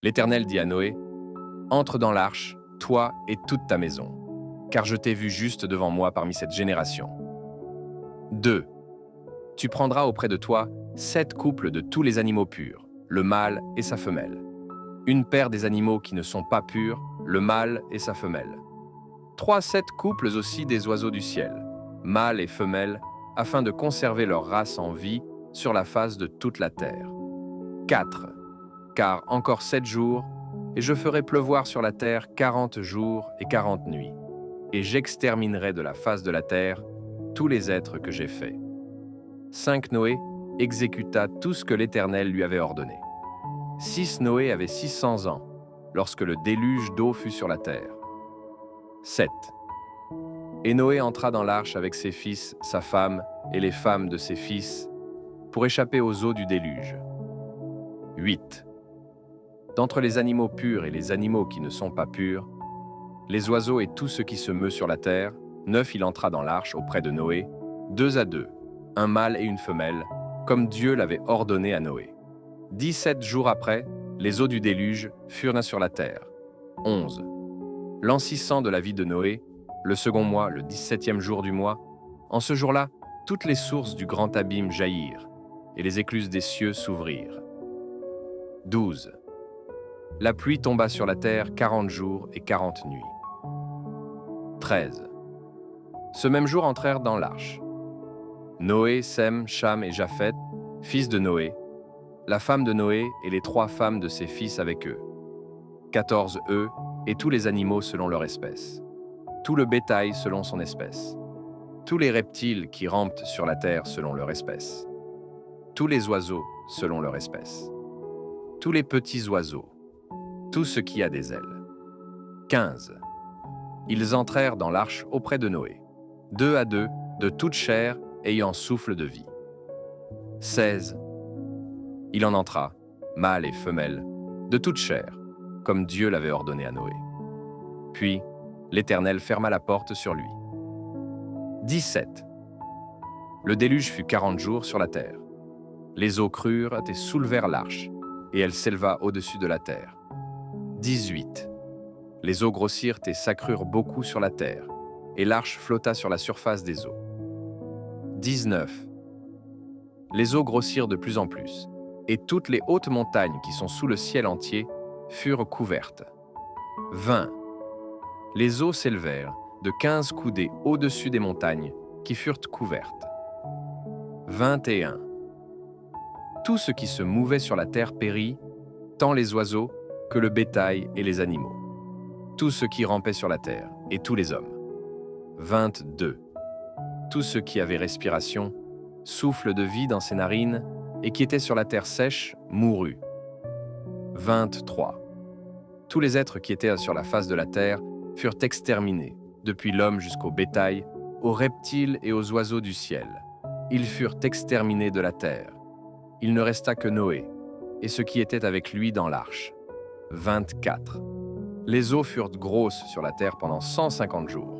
L'Éternel dit à Noé, entre dans l'arche, toi et toute ta maison, car je t'ai vu juste devant moi parmi cette génération. 2. Tu prendras auprès de toi 7 couples de tous les animaux purs, le mâle et sa femelle. Une paire des animaux qui ne sont pas purs, le mâle et sa femelle. 7 couples aussi des oiseaux du ciel, mâles et femelles, afin de conserver leur race en vie sur la face de toute la terre. 4. Car encore 7 jours, et je ferai pleuvoir sur la terre 40 jours et 40 nuits, et j'exterminerai de la face de la terre tous les êtres que j'ai faits. 5. Noé exécuta tout ce que l'Éternel lui avait ordonné. 6. Noé avait 600 ans, lorsque le déluge d'eau fut sur la terre. 7. Et Noé entra dans l'arche avec ses fils, sa femme et les femmes de ses fils, pour échapper aux eaux du déluge. 8. D'entre les animaux purs et les animaux qui ne sont pas purs, les oiseaux et tout ce qui se meut sur la terre, 9. Il entra dans l'arche auprès de Noé, 2 à 2, un mâle et une femelle, comme Dieu l'avait ordonné à Noé. 17 jours après, les eaux du déluge furent sur la terre. 11. L'an 600 de la vie de Noé, le second mois, le 17e jour du mois, en ce jour-là, toutes les sources du grand abîme jaillirent, et les écluses des cieux s'ouvrirent. 12. La pluie tomba sur la terre 40 jours et 40 nuits. 13. Ce même jour entrèrent dans l'arche Noé, Sem, Cham et Japheth, fils de Noé, la femme de Noé et les 3 femmes de ses fils avec eux. 14 œufs et tous les animaux selon leur espèce. Tout le bétail selon son espèce. Tous les reptiles qui rampent sur la terre selon leur espèce. Tous les oiseaux selon leur espèce. Tous les petits oiseaux. Tout ce qui a des ailes. 15. Ils entrèrent dans l'arche auprès de Noé, 2 à 2, de toute chair ayant souffle de vie. 16. Il en entra, mâle et femelle, de toute chair, comme Dieu l'avait ordonné à Noé. Puis, l'Éternel ferma la porte sur lui. 17. Le déluge fut 40 jours sur la terre. Les eaux crurent et soulevèrent l'arche, et elle s'éleva au-dessus de la terre. 18. Les eaux grossirent et s'accrurent beaucoup sur la terre, et l'arche flotta sur la surface des eaux. 19. Les eaux grossirent de plus en plus, et toutes les hautes montagnes qui sont sous le ciel entier furent couvertes. 20. Les eaux s'élevèrent de 15 coudées au-dessus des montagnes qui furent couvertes. 21. Tout ce qui se mouvait sur la terre périt, tant les oiseaux que le bétail et les animaux, tout ce qui rampait sur la terre et tous les hommes. 22. Tout ce qui avait respiration, souffle de vie dans ses narines et qui était sur la terre sèche, mourut. 23. Tous les êtres qui étaient sur la face de la terre furent exterminés, depuis l'homme jusqu'au bétail, aux reptiles et aux oiseaux du ciel. Ils furent exterminés de la terre. Il ne resta que Noé, et ceux qui étaient avec lui dans l'arche. 24. Les eaux furent grosses sur la terre pendant 150 jours.